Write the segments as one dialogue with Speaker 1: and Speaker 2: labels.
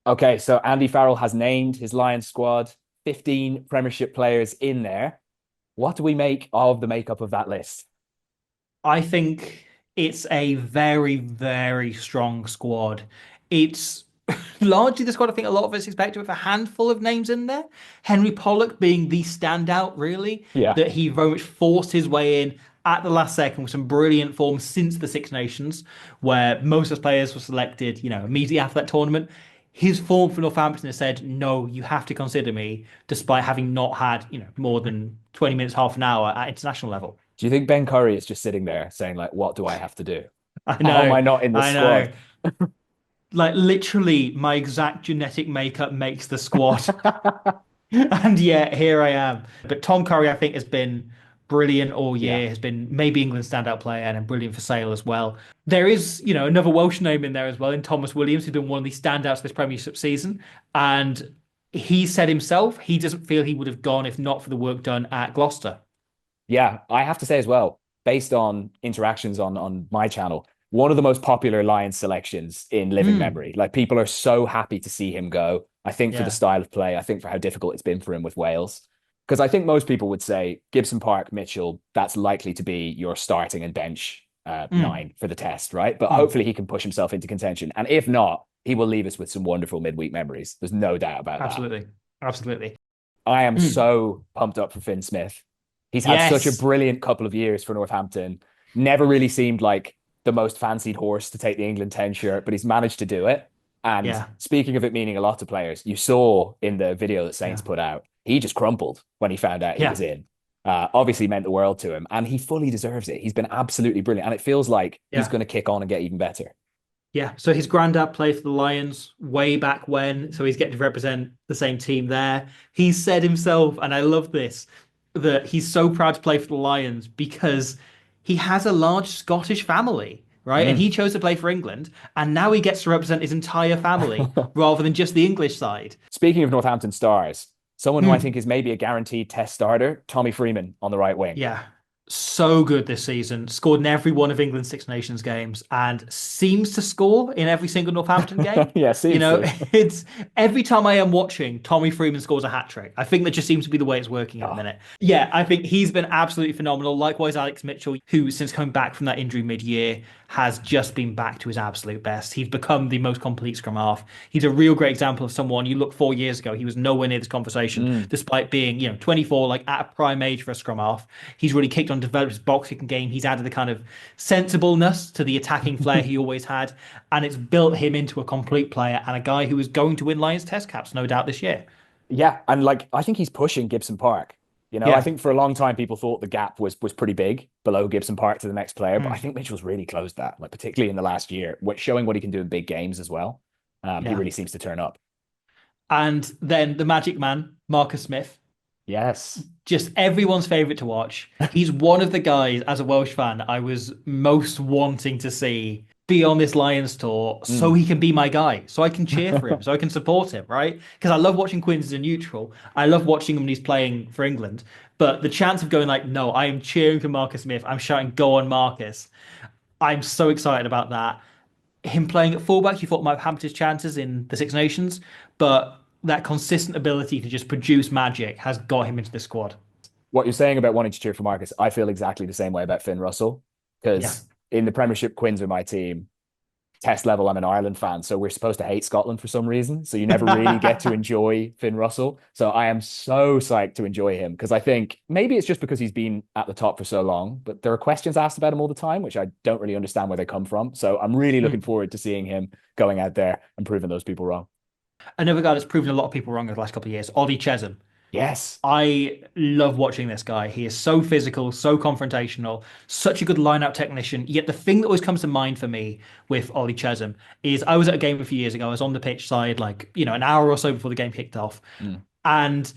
Speaker 1: Okay, so Andy Farrell has named his Lions squad, 15 Premiership players in there. What do we make of the makeup of that list?
Speaker 2: I think it's a very, very strong squad. It's largely the squad I think a lot of us expected with a handful of names in there. Henry Pollock being the standout, really,
Speaker 1: Yeah.
Speaker 2: that he very much forced his way in at the last second with some brilliant form since the Six Nations, where most of the players were selected, immediately after that tournament. His form for Northampton has said, no, you have to consider me, despite having not had, more than 20 minutes, half an hour at international level.
Speaker 1: Do you think Ben Curry is just sitting there saying, like, what do I have to do?
Speaker 2: I
Speaker 1: How am
Speaker 2: know,
Speaker 1: I not in this
Speaker 2: I
Speaker 1: squad?
Speaker 2: know. Like literally, my exact genetic makeup makes the squad, and yet here I am. But Tom Curry, I think, has been brilliant all
Speaker 1: Yeah.
Speaker 2: year. Has been maybe England's standout player and brilliant for Sale as well. There is, another Welsh name in there as well, in Tomos Williams, who's been one of the standouts this Premiership season. And he said himself he doesn't feel he would have gone if not for the work done at Gloucester.
Speaker 1: Yeah, I have to say as well, based on interactions on my channel, one of the most popular Lions selections in living
Speaker 2: Mm,
Speaker 1: memory. Like people are so happy to see him go. I think for the
Speaker 2: yeah.
Speaker 1: style of play, I think for how difficult it's been for him with Wales. Because I think most people would say Gibson Park, Mitchell, that's likely to be your starting and bench
Speaker 2: Mm,
Speaker 1: nine for the test, right? But
Speaker 2: mm.
Speaker 1: hopefully he can push himself into contention. And if not, he will leave us with some wonderful midweek memories. There's no doubt about that.
Speaker 2: Absolutely. Absolutely.
Speaker 1: I am
Speaker 2: Mm.
Speaker 1: so pumped up for Finn Smith. He's had such a
Speaker 2: Yes.
Speaker 1: brilliant couple of years for Northampton. Never really seemed like the most fancied horse to take the England 10 shirt, but he's managed to do it. And
Speaker 2: Yeah.
Speaker 1: speaking of it meaning a lot to players, you saw in the video that Saints
Speaker 2: Yeah.
Speaker 1: put out, he just crumpled when he found out he was
Speaker 2: Yeah.
Speaker 1: in. Obviously meant the world to him, and he fully deserves it. He's been absolutely brilliant, and it feels like he's
Speaker 2: Yeah.
Speaker 1: going to kick on and get even better.
Speaker 2: Yeah. So his granddad played for the Lions way back when. So he's getting to represent the same team there. He said himself, and I love this, that he's so proud to play for the Lions because he has a large Scottish family, right? And
Speaker 1: Mm.
Speaker 2: he chose to play for England. And now he gets to represent his entire family rather than just the English side.
Speaker 1: Speaking of Northampton stars, someone who I
Speaker 2: Mm.
Speaker 1: think is maybe a guaranteed test starter, Tommy Freeman on the right wing.
Speaker 2: Yeah. So good this season. Scored in every one of England's Six Nations games and seems to score in every single Northampton game.
Speaker 1: Yeah,
Speaker 2: You
Speaker 1: seems
Speaker 2: know,
Speaker 1: to.
Speaker 2: it's every time I am watching, Tommy Freeman scores a hat trick. I think that just seems to be the way it's working at the
Speaker 1: Oh,
Speaker 2: minute. Yeah, I think he's been absolutely phenomenal. Likewise, Alex Mitchell, who since coming back from that injury mid-year has just been back to his absolute best. He's become the most complete scrum half. He's a real great example of someone you look 4 years ago, he was nowhere near this conversation,
Speaker 1: mm.
Speaker 2: despite being, 24, like at a prime age for a scrum half. He's really kicked on, developed his box kicking game. He's added the kind of sensibleness to the attacking flair he always had, and it's built him into a complete player and a guy who is going to win Lions Test caps, no doubt, this year.
Speaker 1: Yeah, and like I think he's pushing Gibson Park. I
Speaker 2: Yeah.
Speaker 1: think for a long time people thought the gap was pretty big below Gibson Park to the next player, but I
Speaker 2: Mm.
Speaker 1: think Mitchell's really closed that, like particularly in the last year, showing what he can do in big games as well. He
Speaker 2: Yeah.
Speaker 1: really seems to turn up.
Speaker 2: And then the Magic Man, Marcus Smith,
Speaker 1: Yes.
Speaker 2: just everyone's favorite to watch. He's one of the guys, as a Welsh fan, I was most wanting to see be on this Lions tour so
Speaker 1: Mm.
Speaker 2: he can be my guy, so I can cheer for him, so I can support him, right? Because I love watching Quins as a neutral. I love watching him when he's playing for England. But the chance of going like, no, I am cheering for Marcus Smith. I'm shouting, go on, Marcus. I'm so excited about that. Him playing at fullback, you thought might have hampered his chances in the Six Nations, but that consistent ability to just produce magic has got him into the squad.
Speaker 1: What you're saying about wanting to cheer for Marcus, I feel exactly the same way about Finn Russell
Speaker 2: Yeah.
Speaker 1: because in the Premiership, Quins are my team. Test level, I'm an Ireland fan, so we're supposed to hate Scotland for some reason. So you never really get to enjoy Finn Russell. So I am so psyched to enjoy him because I think maybe it's just because he's been at the top for so long, but there are questions asked about him all the time, which I don't really understand where they come from. So I'm really looking
Speaker 2: Mm.
Speaker 1: forward to seeing him going out there and proving those people wrong.
Speaker 2: Another guy that's proven a lot of people wrong in the last couple of years, Ollie Chesham.
Speaker 1: Yes.
Speaker 2: I love watching this guy. He is so physical, so confrontational, such a good line-out technician. Yet the thing that always comes to mind for me with Ollie Chesham is I was at a game a few years ago. I was on the pitch side, like, an hour or so before the game kicked off.
Speaker 1: Mm.
Speaker 2: And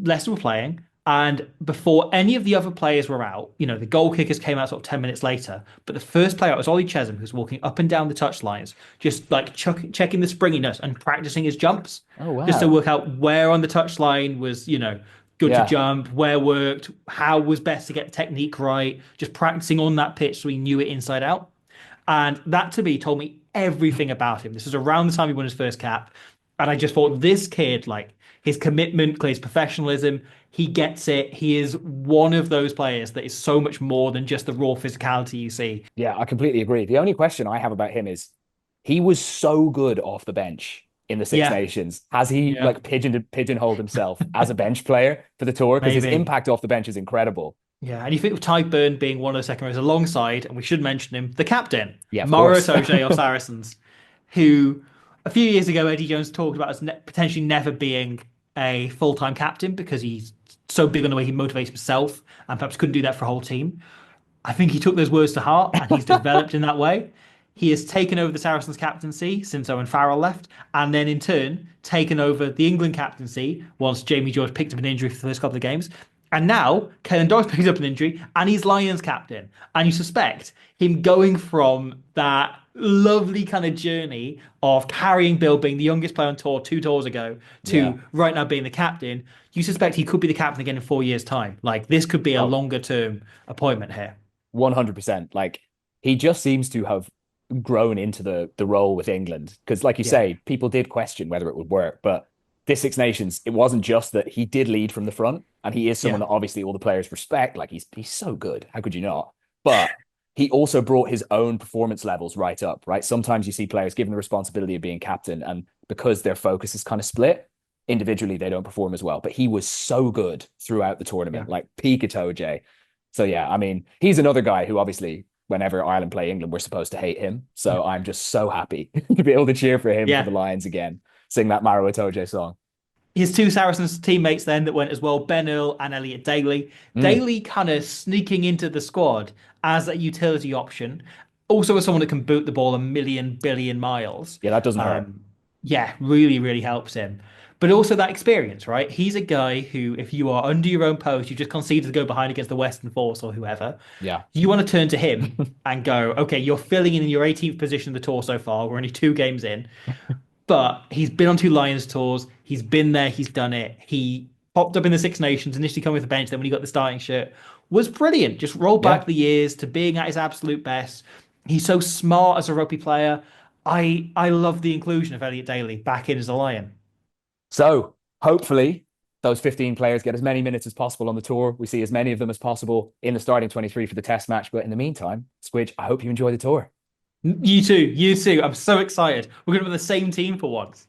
Speaker 2: Leicester were playing, and before any of the other players were out, the goal kickers came out sort of 10 minutes later. But the first player out was Ollie Chesham, who's walking up and down the touch lines, just like checking the springiness and practicing his jumps,
Speaker 1: Oh,
Speaker 2: just to
Speaker 1: wow.
Speaker 2: work out where on the touch line was, good to
Speaker 1: Yeah.
Speaker 2: jump, where worked, how was best to get the technique right, just practicing on that pitch so he knew it inside out. And that to me told me everything about him. This was around the time he won his first cap. And I just thought this kid, like his commitment, his professionalism, he gets it. He is one of those players that is so much more than just the raw physicality you see.
Speaker 1: Yeah, I completely agree. The only question I have about him is he was so good off the bench in the Six
Speaker 2: Yeah,
Speaker 1: Nations. Has he
Speaker 2: yeah,
Speaker 1: like pigeonholed himself as a bench player for the tour? Because his
Speaker 2: maybe.
Speaker 1: impact off the bench is incredible.
Speaker 2: Yeah, and you think of Tyburn being one of the second rows alongside, and we should mention him, the captain,
Speaker 1: Yeah, of
Speaker 2: Mauro
Speaker 1: course.
Speaker 2: Itoje of Saracens, who a few years ago Eddie Jones talked about as potentially never being a full-time captain because he's so big on the way he motivates himself and perhaps couldn't do that for a whole team. I think he took those words to heart and he's developed in that way. He has taken over the Saracens captaincy since Owen Farrell left, and then in turn taken over the England captaincy once Jamie George picked up an injury for the first couple of games. And now Kellen Doyle's picked up an injury and he's Lions captain. And you suspect him going from that lovely kind of journey of carrying Bill being the youngest player on tour 2 tours ago
Speaker 1: Yeah.
Speaker 2: to right now being the captain. You suspect he could be the captain again in 4 years' time. Like this could be a
Speaker 1: Oh,
Speaker 2: longer term appointment here.
Speaker 1: 100%. Like he just seems to have grown into the role with England. Because, like you
Speaker 2: Yeah.
Speaker 1: say, people did question whether it would work. But this Six Nations, it wasn't just that he did lead from the front, and he is someone
Speaker 2: Yeah.
Speaker 1: that obviously all the players respect. Like he's so good. How could you not? But he also brought his own performance levels right up, right? Sometimes you see players given the responsibility of being captain, and because their focus is kind of split, individually they don't perform as well. But he was so good throughout the
Speaker 2: Yeah.
Speaker 1: tournament, like peak Itoje. So yeah, I mean, he's another guy who obviously, whenever Ireland play England, we're supposed to hate him. So I'm just so happy to be able to cheer for him for the
Speaker 2: Yeah.
Speaker 1: Lions again, sing that Maro Itoje song.
Speaker 2: His two Saracens teammates then that went as well, Ben Earl and Elliot Daly.
Speaker 1: Mm,
Speaker 2: Daly kind of sneaking into the squad as a utility option. Also as someone that can boot the ball a million billion miles.
Speaker 1: yeah, that doesn't hurt.
Speaker 2: Um, yeah, really, really helps him. But also that experience, right? He's a guy who, if you are under your own post, you just conceded to go behind against the Western Force or whoever,
Speaker 1: Yeah.
Speaker 2: you want to turn to him and go, okay, you're filling in your 18th position of the tour so far. We're only 2 games in. But he's been on two Lions tours. He's been there. He's done it. He popped up in the Six Nations, initially coming with the bench. Then when he got the starting shirt, was brilliant. Just roll
Speaker 1: Yeah.
Speaker 2: back the years to being at his absolute best. He's so smart as a rugby player. I love the inclusion of Elliot Daly back in as a Lion.
Speaker 1: So hopefully those 15 players get as many minutes as possible on the tour. We see as many of them as possible in the starting 23 for the test match. But in the meantime, Squidge, I hope you enjoy the tour.
Speaker 2: You too. You too. I'm so excited. We're going to be the same team for once.